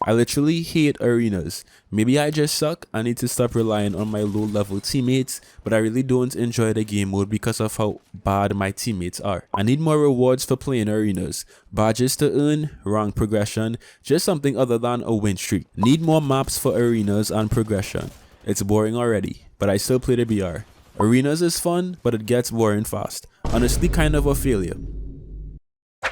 I literally hate arenas. Maybe I just suck, I need to stop relying on my low level teammates, but I really don't enjoy the game mode because of how bad my teammates are. I need more rewards for playing arenas, badges to earn, rank progression, just something other than a win streak. Need more maps for arenas and progression. It's boring already, but I still play the BR. Arenas is fun, but it gets boring fast. Honestly, kind of a failure.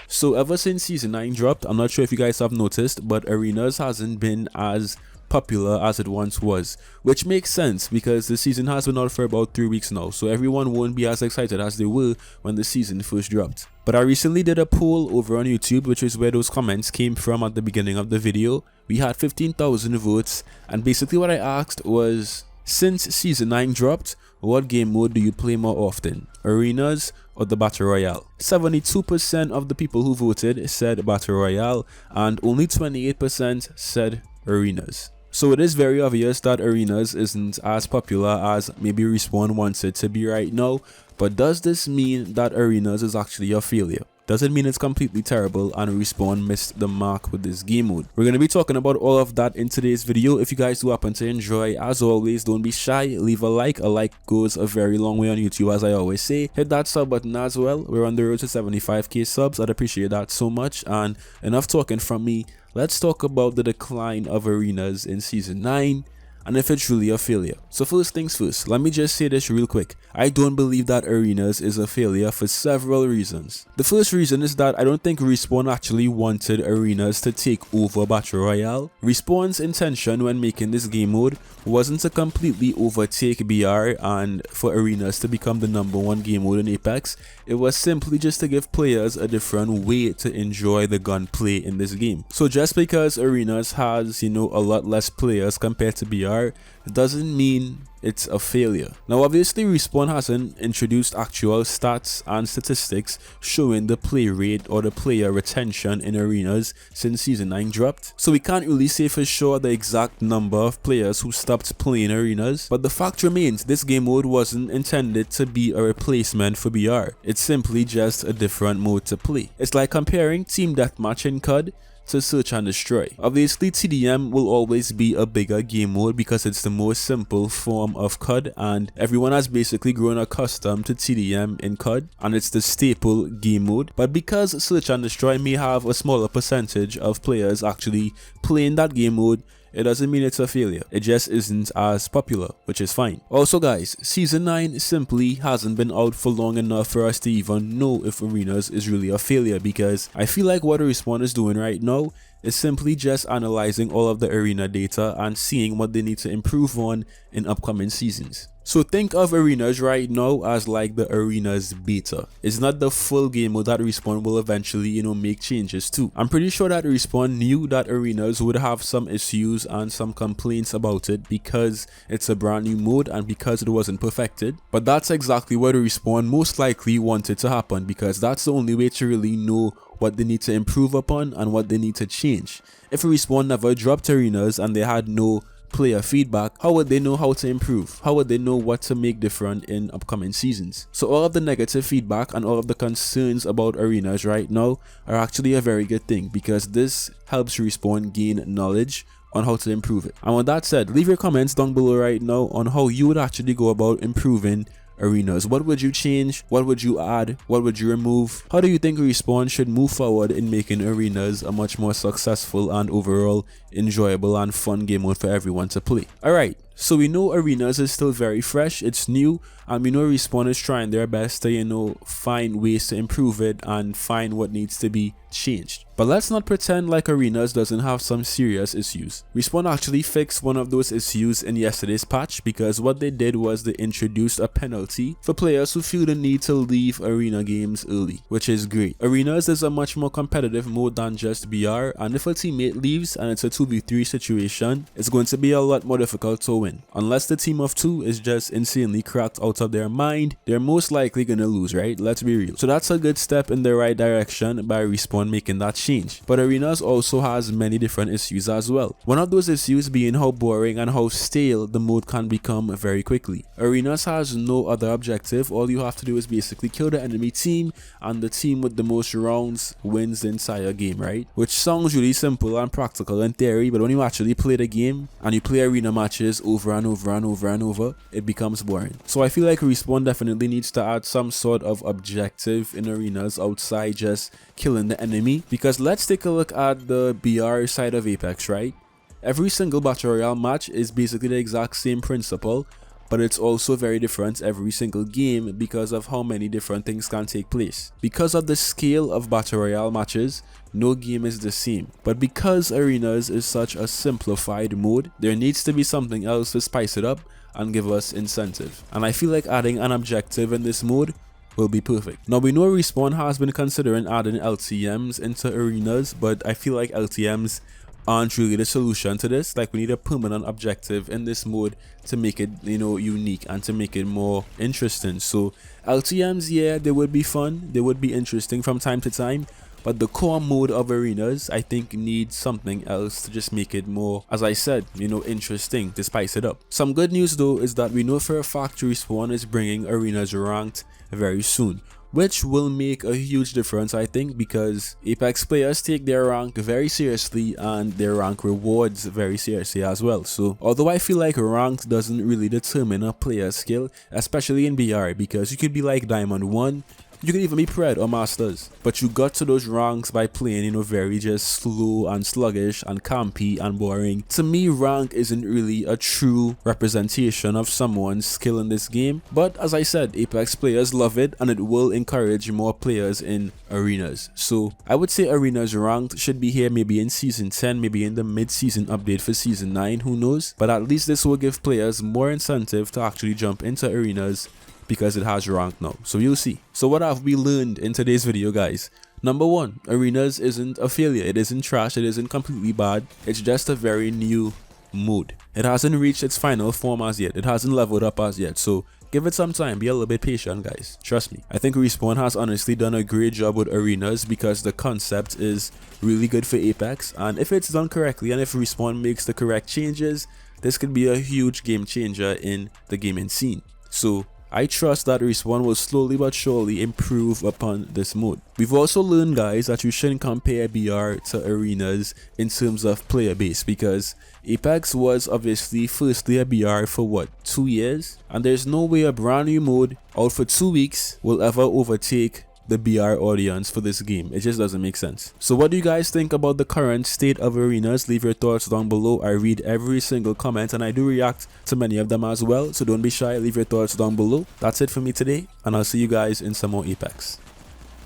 So ever since season 9 dropped, I'm not sure if you guys have noticed, but arenas hasn't been as popular as it once was, which makes sense because the season has been out for about 3 weeks now, so everyone won't be as excited as they were when the season first dropped. But I recently did a poll over on YouTube, which is where those comments came from at the beginning of the video. We had 15,000 votes, and basically what I asked was, since season 9 dropped, what game mode do you play more often, arenas or the battle royale? 72% of the people who voted said battle royale, and only 28% said arenas. So it is very obvious that arenas isn't as popular as maybe Respawn wants it to be right now, but does this mean that arenas is actually a failure? Does it mean it's completely terrible and Respawn missed the mark with this game mode? We're going to be talking about all of that in today's video. If you guys do happen to enjoy, as always, don't be shy, leave a like. A like goes a very long way on YouTube, as I always say. Hit that sub button as well. We're on the road to 75k subs. I'd appreciate that so much. And enough talking from me. Let's talk about the decline of arenas in season 9 and if it's really a failure. So first things first, let me just say this real quick. I don't believe that arenas is a failure for several reasons. The first reason is that I don't think Respawn actually wanted arenas to take over Battle Royale. Respawn's intention when making this game mode wasn't to completely overtake BR and for arenas to become the #1 game mode in Apex. It was simply just to give players a different way to enjoy the gunplay in this game. So just because arenas has, a lot less players compared to BR, it doesn't mean it's a failure. Now obviously Respawn hasn't introduced actual stats and statistics showing the play rate or the player retention in arenas since season 9 dropped, so we can't really say for sure the exact number of players who stopped playing arenas, but the fact remains this game mode wasn't intended to be a replacement for BR. It's simply just a different mode to play. It's like comparing team deathmatch in CUD to search and destroy. Obviously TDM will always be a bigger game mode because it's the most simple form of CUD and everyone has basically grown accustomed to TDM in CUD and it's the staple game mode. But because search and destroy may have a smaller percentage of players actually playing that game mode, it doesn't mean it's a failure. It just isn't as popular, which is fine. Also guys, season 9 simply hasn't been out for long enough for us to even know if arenas is really a failure, because I feel like what Respawn is doing right now is simply just analyzing all of the arena data and seeing what they need to improve on in upcoming seasons. So think of arenas right now as like the arenas beta. It's not the full game mode that Respawn will eventually, make changes to. I'm pretty sure that Respawn knew that arenas would have some issues and some complaints about it because it's a brand new mode and because it wasn't perfected. But that's exactly what Respawn most likely wanted to happen, because that's the only way to really know what they need to improve upon and what they need to change. If Respawn never dropped arenas and they had no player feedback, how would they know how to improve? How would they know what to make different in upcoming seasons? So all of the negative feedback and all of the concerns about arenas right now are actually a very good thing, because this helps Respawn gain knowledge on how to improve it. And with that said, leave your comments down below right now on how you would actually go about improving arenas. What would you change? What would you add? What would you remove? How do you think Respawn should move forward in making arenas a much more successful and overall enjoyable and fun game mode for everyone to play? Alright, so we know arenas is still very fresh, it's new, and we know Respawn is trying their best to find ways to improve it and find what needs to be changed. But let's not pretend like arenas doesn't have some serious issues. Respawn actually fixed one of those issues in yesterday's patch, because what they did was they introduced a penalty for players who feel the need to leave arena games early, which is great. Arenas is a much more competitive mode than just BR, and if a teammate leaves and it's a 2v3 situation, it's going to be a lot more difficult to win. Unless the team of 2 is just insanely cracked out of their mind, they're most likely gonna lose, right? Let's be real. So that's a good step in the right direction by Respawn making that change. But Arenas also has many different issues as well. One of those issues being how boring and how stale the mode can become very quickly. Arenas has no other objective. All you have to do is basically kill the enemy team, and the team with the most rounds wins the entire game, right? Which sounds really simple and practical in theory, but when you actually play the game and you play arena matches over and over and over and over, it becomes boring. So I feel like Respawn definitely needs to add some sort of objective in arenas outside just killing the enemy, because let's take a look at the BR side of Apex, right? Every single Battle Royale match is basically the exact same principle, but it's also very different every single game because of how many different things can take place. Because of the scale of Battle Royale matches, no game is the same. But because Arenas is such a simplified mode, there needs to be something else to spice it up and give us incentive. And I feel like adding an objective in this mode will be perfect. Now we know Respawn has been considering adding LTMs into Arenas, but I feel like LTMs aren't really the solution to this. Like, we need a permanent objective in this mode to make it, you know, unique and to make it more interesting. So LTMs, yeah, they would be fun, they would be interesting from time to time, but the core mode of Arenas, I think, needs something else to just make it more, as I said, you know, interesting, to spice it up. Some good news though is that we know for a fact Respawn is bringing Arenas ranked very soon, which will make a huge difference, I think, because Apex players take their rank very seriously and their rank rewards very seriously as well. So although I feel like rank doesn't really determine a player's skill, especially in BR, because you could be like Diamond 1, you could even be Pred or Masters, but you got to those ranks by playing, you know, very just slow and sluggish and campy and boring. To me, rank isn't really a true representation of someone's skill in this game, but as I said, Apex players love it and it will encourage more players in Arenas. So I would say Arenas ranked should be here maybe in season 10, maybe in the mid-season update for season 9, who knows, but at least this will give players more incentive to actually jump into Arenas because it has rank now. So you'll see. So what have we learned in today's video, guys? Number 1, Arenas isn't a failure, it isn't trash, it isn't completely bad, it's just a very new mode. It hasn't reached its final form as yet, it hasn't leveled up as yet, so give it some time, be a little bit patient, guys, trust me. I think Respawn has honestly done a great job with Arenas because the concept is really good for Apex, and if it's done correctly and if Respawn makes the correct changes, this could be a huge game changer in the gaming scene. So I trust that Respawn will slowly but surely improve upon this mode. We've also learned, guys, that you shouldn't compare BR to Arenas in terms of player base, because Apex was obviously firstly a BR for what, 2 years? And there's no way a brand new mode out for 2 weeks will ever overtake the BR audience for this game. It just doesn't make sense. So what do you guys think about the current state of Arenas? Leave your thoughts down below. I read every single comment and I do react to many of them as well, so don't be shy, leave your thoughts down below. That's it for me today, and I'll see you guys in some more Apex.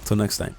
Till next time.